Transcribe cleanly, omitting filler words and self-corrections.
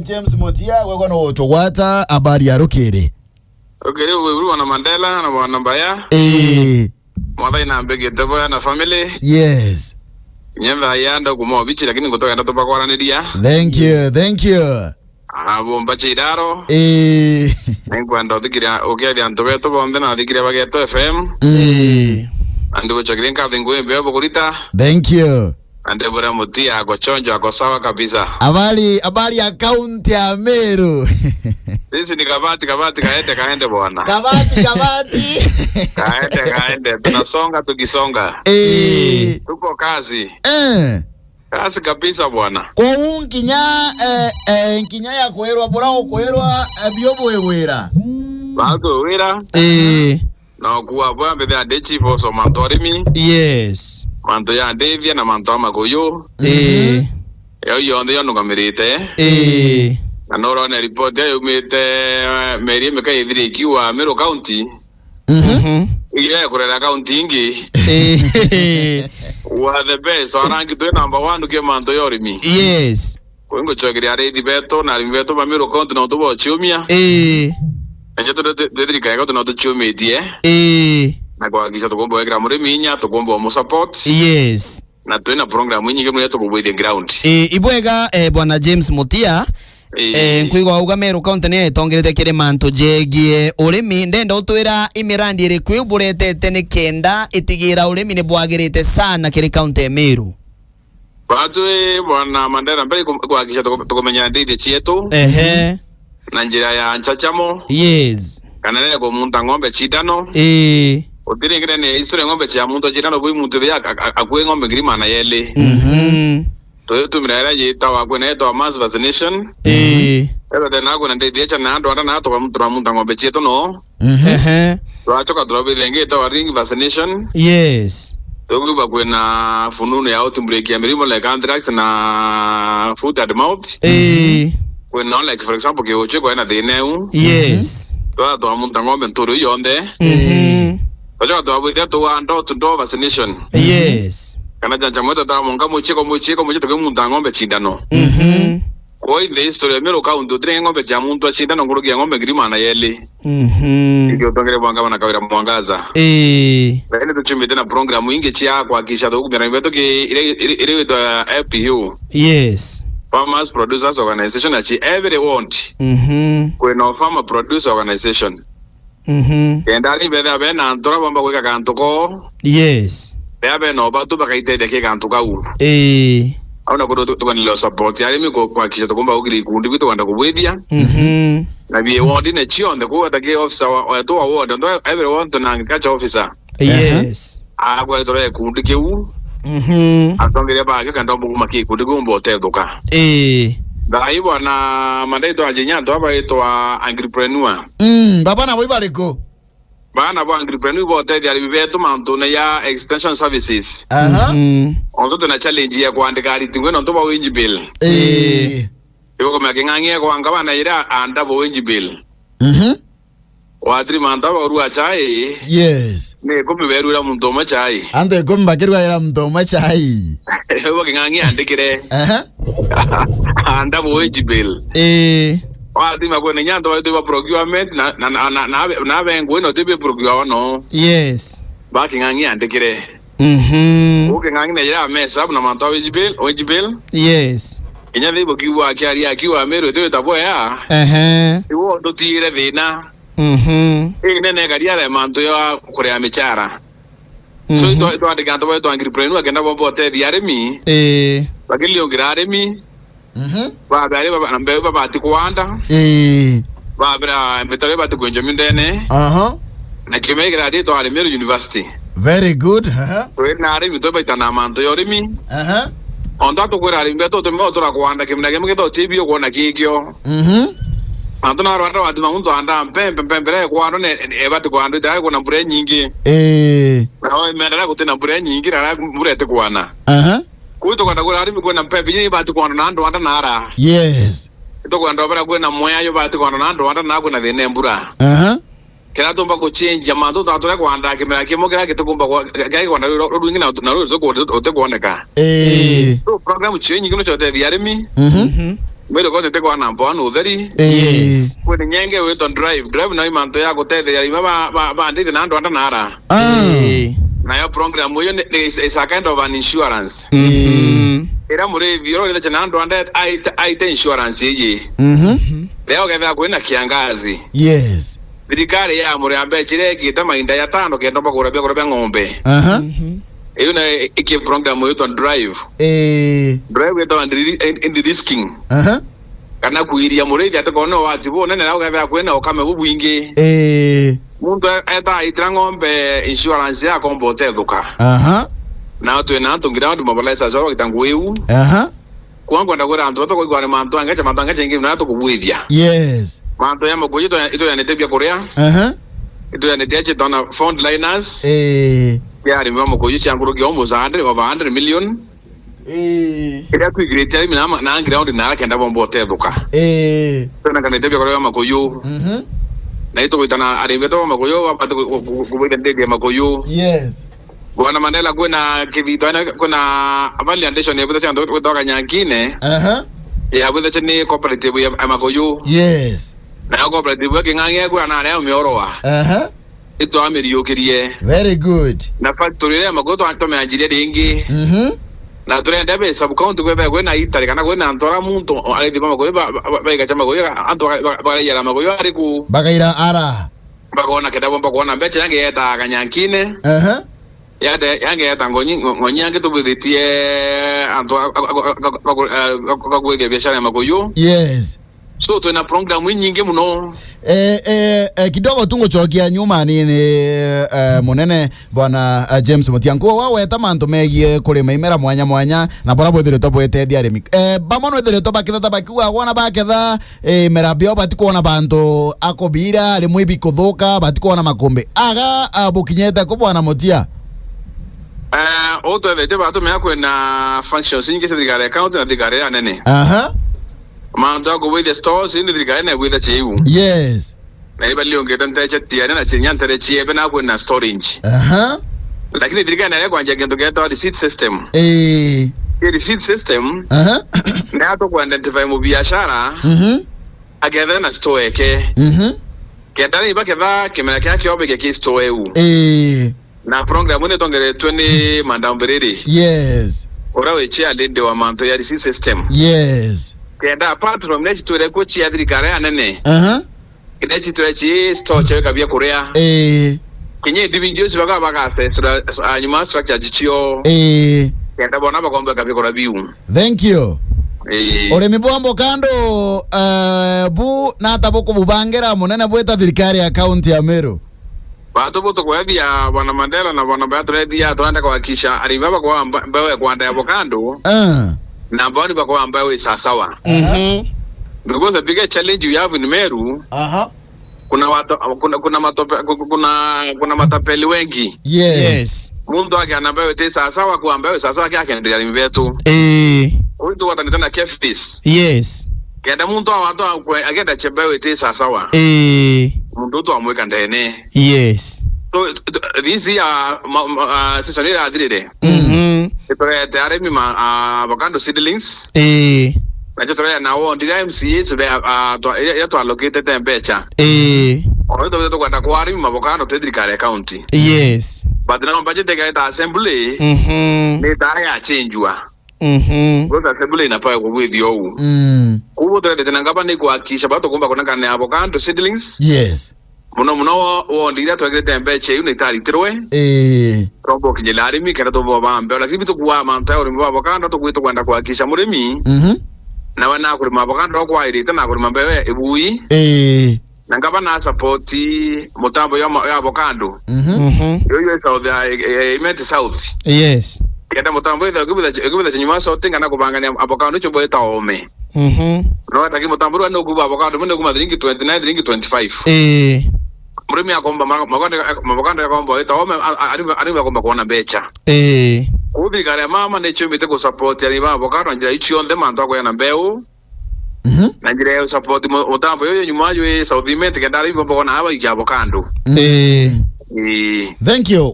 James Mutia wewe no togwata habari ya rukere. Rukere wewe wana Mandela na wana Mbaya. Mwana ina mbege tebo na family. Yes. Nyemba yanda kumo bichi lakini ngotoka ndo topa kwa ndia. Thank you. Bomba chidaro. Nengo ndo dikiria okeli antobe to bonde na dikiria bageto FM. Ando chakrin ka dengo bebo kurita. Thank you. Ande bora Mutia ako chonjo ako sawa kabisa. Habari account ya Meru. Sisi ni kabati kaende bwana. Kabati. Kaende tunasonga tukisonga. Tuko kazi. Kazi kabisa bwana. Kwa unkinya nkinya ya kwerwa bora okwerwa byobo wewera. Bago wera. Na kuwa bwa mbele ya dechi boso mantorimi. Yes. Manto ya Devia na manto amagoyo. Yo ndo yono kamirite. Anoro na report ya umete Mary meka idiri kiwa Meru County. Ile kurela county ingi. Wa the best orangi to number 1 ke manto yorimi. Yes. Kwengo chogiri aredi beto na ribeto ba Meru County na to chumia. Enjeto dediri kai ko na to chumia die. Na kwa kisha tukombo ekra muri minya tukombo mo support. Yes. Na tuena program nyingi mwe tukubwide ground. Ibwega bwana James Mutia. Nkwigo auga Meru County ne tongerete kire manto jegie urimi ndenda utwira imirandi iri kwiburetete ni kenda itigira urimi ni bwagirite sana kire county ya Meru. Batu bwana Mandela mbele kwa kisha tukomenya ndide chietu. Na njira ya nchachamo. Yes. Kanale ko munta ngombe chidano. Odire ngene ne isore ngombe cha muntu chidano bui muntu ya akwe ngombe grima na yele. To mirara yita wa kwene to mass vaccination. Ero de nago na ndide cha na ndo na to muntu munta ngombe chieto no. To achoka drobe lenge to ring vaccination. Yes. To ba kwena fununu ya outbreak ya mirimo like anthrax na foot and mouth. When not like for example ke oche kwa na de neu. Yes. To munta ngombe ntoro yonde. Ojo to abu to ando to vaccination. Yes. Kana janja moto ta monga mochiko to ke munta ngombe chindano. Ko in the history ya Meru County to ngombe cha muntu chindano ngurugi ngombe grima na yele. Ndio tongere bwanga bana kawira mwangaza. Bene to chimbe na program inge chia kwa kisha to kubira mbeto ke ile to APU. Yes. Farmers Producers Organization achi everyone. Kweno Farmer Producer Organization. Kenda ni bebe na ntora bamba kweka kantoko. Yes. Bebe no batu bakaite de ke kantoka u. Auna ko to kanilo support yale mi ko kwa kisha to komba ukiri kundi kwito kwanda kubwedia. Na bi wodi ne chionde ko atake officer wa to award ndo everyone to na agriculture officer. Yes. Agwa to re kundi ke u. Atongere ba ke kando mu maki kundi gumbo te doka. Dai bwana Mandela to ajenya to aba to entrepreneur. Baba na wibareko. Bana bo entrepreneur bo te dia bibeto manto na ya extension services. Ondo to na challenge ya kuandika ritingwe no to ba winji bill. Yo ko makingangie ko anga bana ira anda bo winji bill. Watri manta ba ruwa chai. Yes. Ne ko beberu la muntu ma chai. Ande ko mbakirwa ira muntu ma chai. Yo kingangie andikire. Anda bo winji bill. Watri magone nyanto wa to ba procurement na bengo no to be procure no. Yes. Ba kingangie andikire. Kingangie na ira mesa na manta winji bill. Yes. Inya libo kiwa akiwa Meru to tabo ya. Iwo ndo tire vina. Nene kariya manto ya kurea michara. So ito andika to entrepreneur kenda bombo te diaremi. Bagili ongirare mi. Ba bale baba nambe baba atikwanda. Ba bra metale ba tugonjo mindene. Na kime grade to ale Meru University. Very good. We na ari mito ba tana manto yoremi. Onda to kurari mbeto to mo to la kwanda kimna kemke to tibio ko na kikyo. Anto na rwanda watu maunto anda pempere kwa ne ebati kwa ando dai kuna mbure nyingi. Na mendala ko tena mbure nyingi ra mbure te kwana. Kuito kwa ndagora ari ko na pempe ni bati kwa ando anda nara. Yes. To kwa ndo bara ko na moya yo bati kwa ando anda na ko na dene mbura. Kera to mbako change jamando to atore kwa anda kimera kimo kera kitukumba kwa gai kwa ndo ndo ngina na ro zo ko te kwa neka. So program change kino chote diaremi. Mwele kote teko anampo anu utheri. Yes. Kwenye nyenge weto drive na imanto ya kutete ya ima bandite na ando anda nara. Na yo program yo is a kind of an insurance. Era murevi yo ile chana ando anda aite insurance yeje. Leo kadha kwenda kiangazi. Yes. Birikari ya muri ambe chire kita mainda ya tano kendo pa kurabia ng'ombe. Iyo na iki program yo to drive. Drive to and the risking. Kana kuiria murevi atakono watibo nene na kadha kwenda okame bubwingi. Mundu eta itang'ombe insurance ya kombo tethuka. Na tu na tungira ndu mabalesa zoro kitangweu. Kwangu ndagora antu to kwa mantu angacha ngi na to kubwithia. Yes. Mantu ya mako ito ya netebia korea. Ito ya neteche tona fund liners. Ya ri mamo ko yicha nguru gyo over 100 million. Ida ku igretia mi na ground na kenda bombo tethuka. Tona kana netebia korea mako yo. Na ito bitana aribeto mako yo apatu kubwida ndege mako yo. Yes. Bwana Mandela kuna kivitana kuna valuation ya budha chando kutoka nyangine. Ya budha chini cooperative ya makoyo. Yes. Na cooperative ya kingange kwa na leo mioroa. Ito ameriyo kirie. Very good. Na factory ya magoto atome ajiria dingi. Na turenda be sub count kwa na itali kana kwa na ntora muntu ali mama kwa ba ga chama kwa anto ba ya makoyo ari ku bagaira ara. Bagona kedabo bagona beche yange eta kanyankine. Yange ya ngonyi yange tubiditie anto akagwege biashara ya makoyo. Yes. So tuna program nyingi muno. Kidogo tungo chokia nyuma ni munene bwana James Mutia nko wawe tamanto megie kule maimera mwanya na bora bwethire to bwete arimi bamono wethire to bakitha bakiwa wana baketha merabio batiko na bantu akobira rimwe bikuthuka batiko na makombe aga bukinyete ko bwana Mutia. Oto de ba to me akwena functions nyingi thirikari account na thirikari anene. Mando go with the stores in the thirikari with the chiu. Yes. Na ibali ongeta ntache tiana na chinyanta de chiebe na akwena storage. Lakini thirikari na kwa njia ngendo receipt system. Receipt system. Na to kwa identify mu biashara. Agetha na store yake. Kedari ba kedha kimena kyake obege ki store eu. Na program ne tongere 20 mandambereri. Yes. Ora wechi alende wa manto ya receipt system. Yes. Kenda apart from next to the coach ya thirikari anene. Kenda chitwe chi store chewe kabia korea. Kinye individuals baga access anyuma structure chichio. Kenda bona bakombe kabia korea biu. Thank you. Ore mibombo kando bu na taboko bubangira munene bweta thirikari account ya Meru. Bato boto kwa via bwana Mandela na bwana Beatrice dia tunaenda kuhakikisha alibaba kwa ambaye kwa nda avocado na bwana kwa ambaye sawa. Because the biggest challenge you have in Meru kuna watu kuna matapeli wengi. Yes. Mundu wake anaambaye te sawa kwa ambaye sawa yake akaendelea mivetu. Huyu watanitana kefis. Yes. Kenda mundu watu agenda chebewe te sawa. Mundu tu amweka ndene. Yes. So this year seasonira adrede. Ipere tayari mima avocado seedlings. Na jotoya na wao ndira MCA be to allocated tempecha. Oito to kwenda kwa ari avocado thirikari county. Yes. But na budget ga assembly. Ni taya changewa. Kwa assembly inapaya kubwithio u. Kubo tete nangaba ni kuhakikisha bato kumba kuna kana avocado seedlings. Yes. Muno wo ndira twagire tempecha yu ni tari tirwe. Rombo kinyelari mi kana to bamba lakini to kwa manta uri avocado to kwito kwenda kuhakikisha murimi. Na wana kurima avocado kwa irita na kurima mbewe ebui. Nangaba na support mutambo ya avocado. Yo south imeti south. Yes. Kenda mutambo ida gubida chinyuma so tinga na kubangania avocado cho boeta ome. No ataki mutambo wana kuba avocado mune kuma drinki 29 drinki 25. Murimi akomba avocado yakomba boeta ome ari akomba kuona becha. Kubi kare mama ne chumite ku support ya riba avocado njira ichi onde manto kwa na mbeu. Na njira ya support mutambo yo nyuma yo south imeti kenda ari bomba kuona haba iki avocado. Thank you.